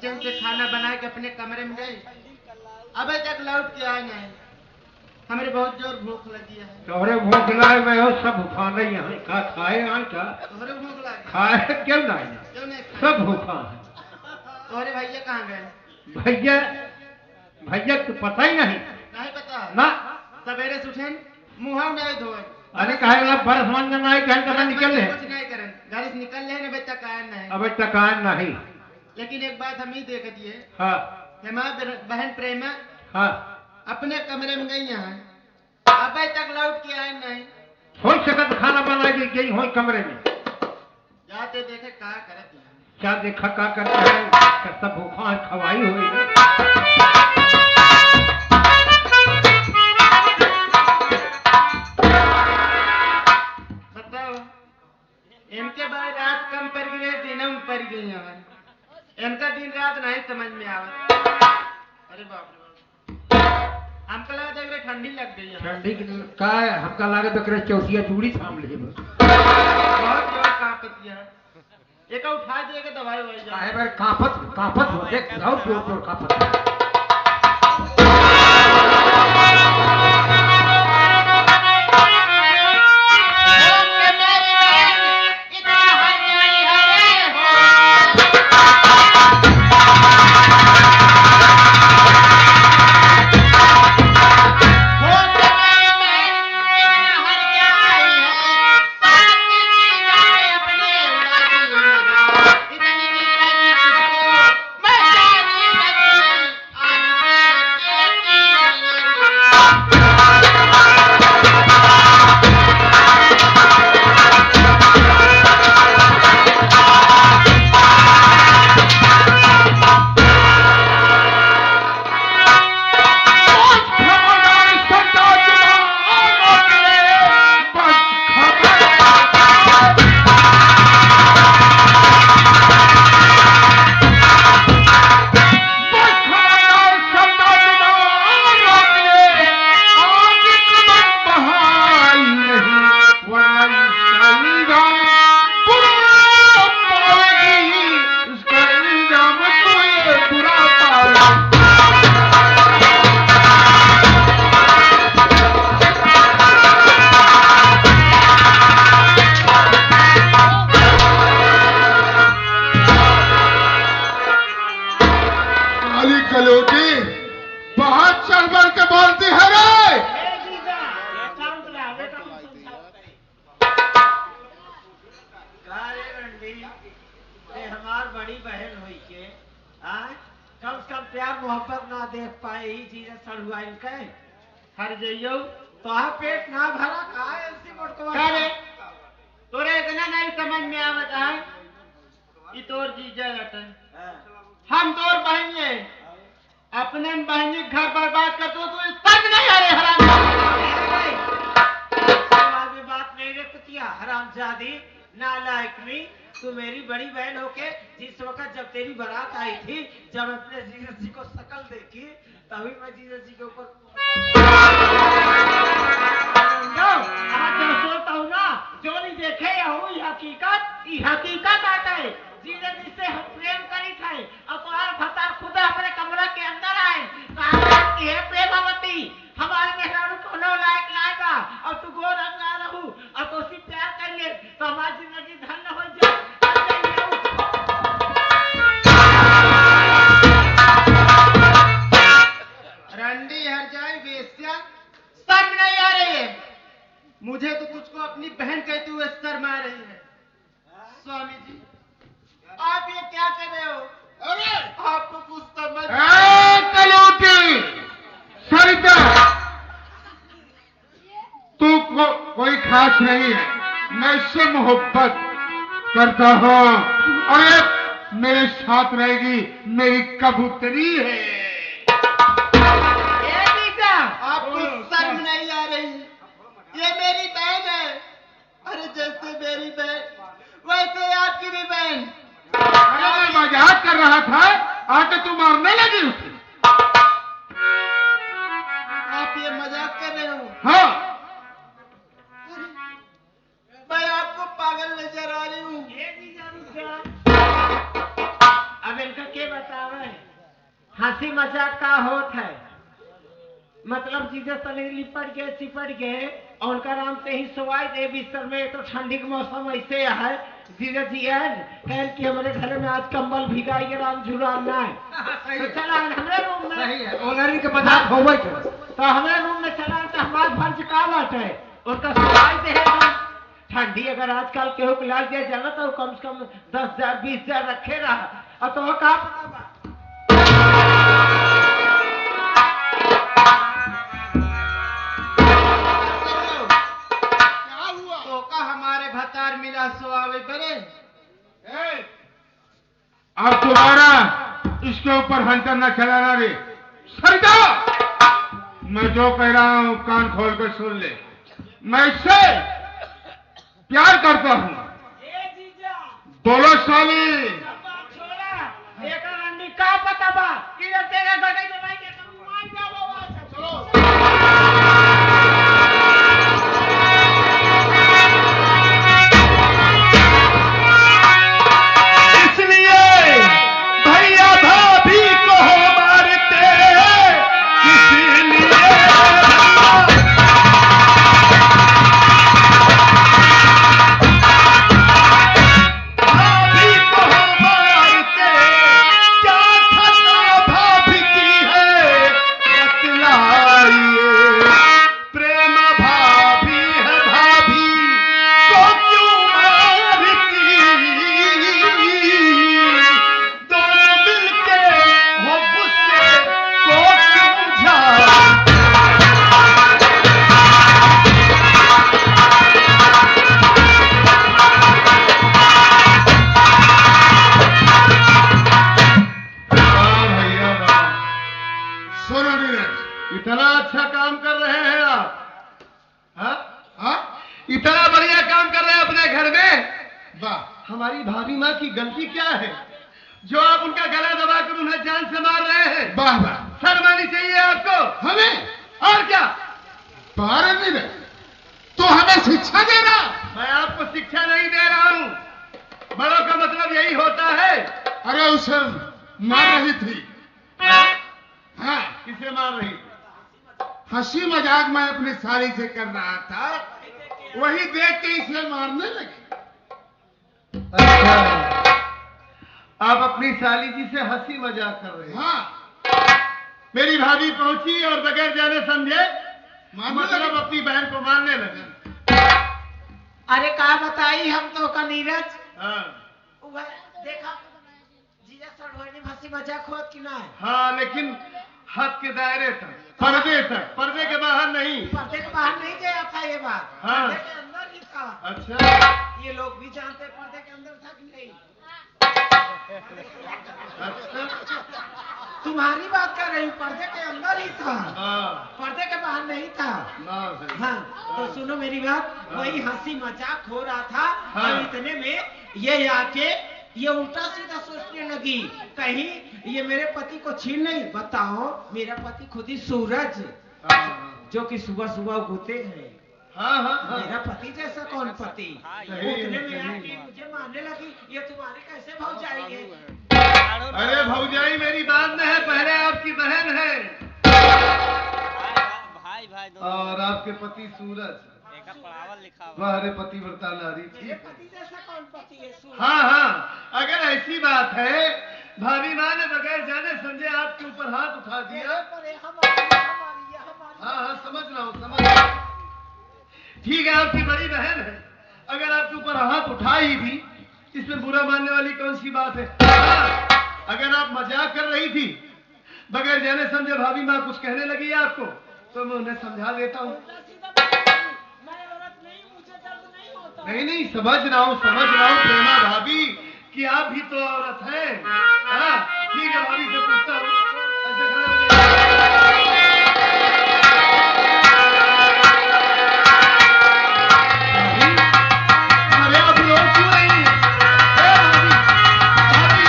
Kitchen से खाना बना के अपने कमरे में गए, अभी तक लौट के आए नहीं। हमारे बहुत जोर भूख लगी है। तोहरे भूख लाए मैं हो सब खाना यहाँ का खाए यहाँ का तोहरे भूख लगी खाए क्यों नहीं? क्यों नहीं? सब भूखा है। तोहरे भैया कहाँ गए? भैया भैया तो पता ही नहीं। नहीं पता ना सवेरे से उठे मुँह नहीं धोए। अरे कहे ना बरस मन नहीं कहें तो निकल ले कुछ नहीं करें, घर से निकल ले अभी तक आए नहीं। अभी तक आए नहीं। लेकिन एक बात हम ही देख दिए, हाँ हमारी बहन प्रेमा हाँ अपने कमरे में गई हैं, अभी तक लौट के आए नहीं। हो सकत खाना बना के गई हो कमरे में, जाते देखे क्या करती है। क्या देखा क्या करते हैं, सब भूखा है खवाई हुई है। बताओ इनके बाद रात कम पड़ गई है, दिन में पड़ गई है। इनका दिन रात नहीं समझ में आवत। अरे बाप रे हमको लगा देख रहे ठंडी लग गई है। ठंडी का हमका लागे तो करे चौसिया चूड़ी थाम ले बहुत जोर कांपती है। एक उठा दिए दवाई वही काहे बार कांपत कांपत हो देख जाओ जोर जोर कांपत। हमार बड़ी बहन हुई के कम से कम प्यार मोहब्बत ना देख पाए ही चीजें सड़ुआइन के हर जइयो तो आ पेट ना भरा खाए ऐसी मोटकवा करे तोरे इतना नहीं समझ में आवत है। ई तोर जीजा हटन हम तोर बहन है, अपने बहनी घर बर्बाद कर तो तू तक नहीं आ रे हराम। में बात नहीं रखतिया हरामजादी नालायक में। तू मेरी बड़ी बहन होके जिस वक्त जब तेरी बारात आई थी, जब अपने जीजा जी को शकल देखी तभी मैं जीजा जी के ऊपर सोचता हूँ ना जो नहीं देखे ये हकीकत आता है। जीजा जी से हम प्रेम करी थे और तुम्हारा भतार खुद अपने कमरा के अंदर आए कि हे प्रेमावती हमारे मेहरारू को लो लायक लाएगा और तू गो रंगा रहू और तो उसी प्यार कर ले तो हमारी जिंदगी धन्य हो जाए। रंडी हर जाए बेस्या शर्म नहीं आ रही है। मुझे तो तुझको अपनी बहन कहते हुए शर्म आ रही है। स्वामी जी आप ये क्या कर रहे हो? अरे आपको कुछ समझ सरिता तू कोई खास नहीं है, मैं इससे मोहब्बत करता हूँ और ये मेरे साथ रहेगी, मेरी कबूतरी है। आपको शर्म नहीं आ रही? ये मेरी बहन है। अरे जैसे मेरी बहन वैसे आपकी भी बहन। अरे मैं मजाक कर रहा था, आके तू मारने लगी उसे। आप ये मजाक कर रहे हो? हाँ मैं आपको पागल नजर आ रही हूँ। अब इनका क्या बतावे हंसी मजाक का होत है, मतलब जीजे तले लिपट गए चिपट गए और उनका राम से ही सोवाई दे बिस्तर में। तो ठंडी का मौसम ऐसे है जीजे जी है कह कि हमारे घर में आज कंबल भिगा ये राम झुलाना है। तो चला हमारे रूम में, सही है, ओनरी के पदार्थ हो गए। तो हमारे रूम में चला तो हमारा फर्ज का बात है उनका सोवाई दे है। ठंडी अगर आजकल केहू को लाल दिया जाना तो कम से कम 10,000 20,000 रखे रहा और तो का पता बा। तो का हमारे भतार मिला सो आवे करे। अब दोबारा इसके ऊपर हंटर न चलाना रे। सर जाओ, मैं जो कह रहा हूं कान खोल कर सुन ले। मैं इससे प्यार करता हूं। बोलो साली। एक रंडी का पता बा कि तेरे गड़े में भाई के मान जाओ। चलो इतना अच्छा काम कर रहे हैं आप। इतना बढ़िया काम कर रहे हैं अपने घर में। वाह, हमारी भाभी माँ की गलती क्या है जो आप उनका गला दबाकर उन्हें जान से मार रहे हैं। वाह वाह, शर्म आनी चाहिए आपको। हमें और क्या, बारह नहीं रहे तो हमें शिक्षा देना। मैं आपको शिक्षा नहीं दे रहा हूँ, बड़ों का मतलब यही होता है। अरे उसे मार रही थी। हाँ, किसे मार रही थी? हंसी मजाक मैं अपनी साली से कर रहा था, वही देख के इसे मारने लगी। अच्छा, आप अपनी साली जी से हंसी मजाक कर रहे हैं। हाँ, मेरी भाभी पहुंची और बगैर जाने समझे मारने मतलब लगी। अपनी बहन को मारने लगे। अरे का बताई हम तो का नीरज हाँ देखा जीजा सड़ोनी हंसी मजाक होत कि ना। हाँ, लेकिन हद के दायरे तक, पर्दे तक, पर्दे के बाहर नहीं। पर्दे के बाहर नहीं गया था ये बात, हाँ। पर्दे के अंदर ही था। अच्छा, ये लोग भी जानते पर्दे के अंदर था कि नहीं। अच्छा, तुम्हारी बात कर रही हूँ, पर्दे के अंदर ही था, हाँ, पर्दे के बाहर नहीं था। ना सही। हाँ, तो सुनो मेरी बात, वही हंसी मजाक हो रहा था। हाँ। और इतने में ये आके ये उल्टा सीधा सोचने लगी कहीं ये मेरे पति को छीन नहीं। बताओ, मेरा पति खुद ही सूरज हाँ, जो कि सुबह सुबह उगते हैं। हाँ, हाँ, हाँ। मेरा पति जैसा कौन पति। सही है, उतने में सही आके है। मुझे मारने लगी, ये तुम्हारे कैसे भाव जाएंगे। अरे भौजाई मेरी बात में है, पहले आपकी बहन है भाई और आपके पति सूरज। एक पढ़ावल लिखा हुआ वह रे पतिव्रता नारी मेरे थी। पति जैसा कौन पति है सूरज। हाँ हाँ, अगर ऐसी बात है, भाभी माँ ने बगैर जाने समझे आपके ऊपर हाथ उठा दिया। हाँ हाँ, समझ रहा हूँ, समझ रहा हूँ। ठीक है, आपकी बड़ी बहन है, अगर आपके ऊपर हाथ उठाई भी, इसमें बुरा मानने वाली कौन सी बात है। हाँ, अगर आप मजाक कर रही थी, बगैर जाने समझे भाभी माँ कुछ कहने लगी आपको, तो मैं उन्हें समझा देता हूँ। नहीं नहीं, समझ रहा हूँ प्रेमा भाभी कि आप भी तो औरत हैं। हाँ, ठीक है, भाभी से पूछता हूँ। ऐसे खड़े हो जाइए। भाभी, अरे आप रो क्यों रही हैं? ए, भाभी,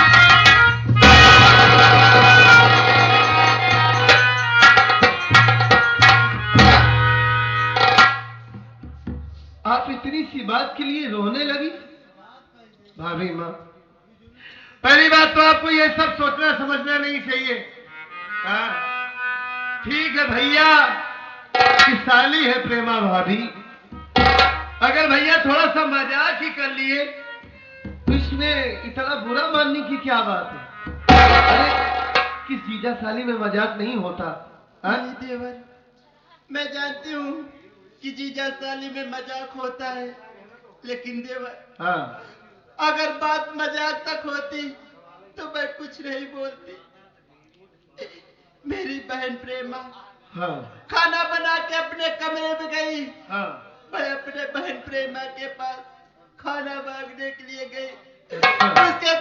आप इतनी सी बात के लिए रोने लगी। भाभी माँ, पहली बात तो आपको ये सब सोचना समझना नहीं चाहिए। हाँ, ठीक है भैया कि साली है प्रेमा भाभी, अगर भैया थोड़ा सा मजाक ही कर लिए तो इसमें इतना बुरा मानने की क्या बात है? अरे किस जीजा साली में मजाक नहीं होता। हाँ? नहीं देवर, मैं जानती हूँ कि जीजा साली में मजाक होता है, लेकिन देवर हाँ, अगर बात मजाक तक होती तो मैं कुछ नहीं बोलती। मेरी बहन प्रेमा हाँ, खाना बना के अपने कमरे में गई, हाँ, मैं अपने बहन प्रेमा के पास खाना मांगने के लिए गई। अच्छा। उसके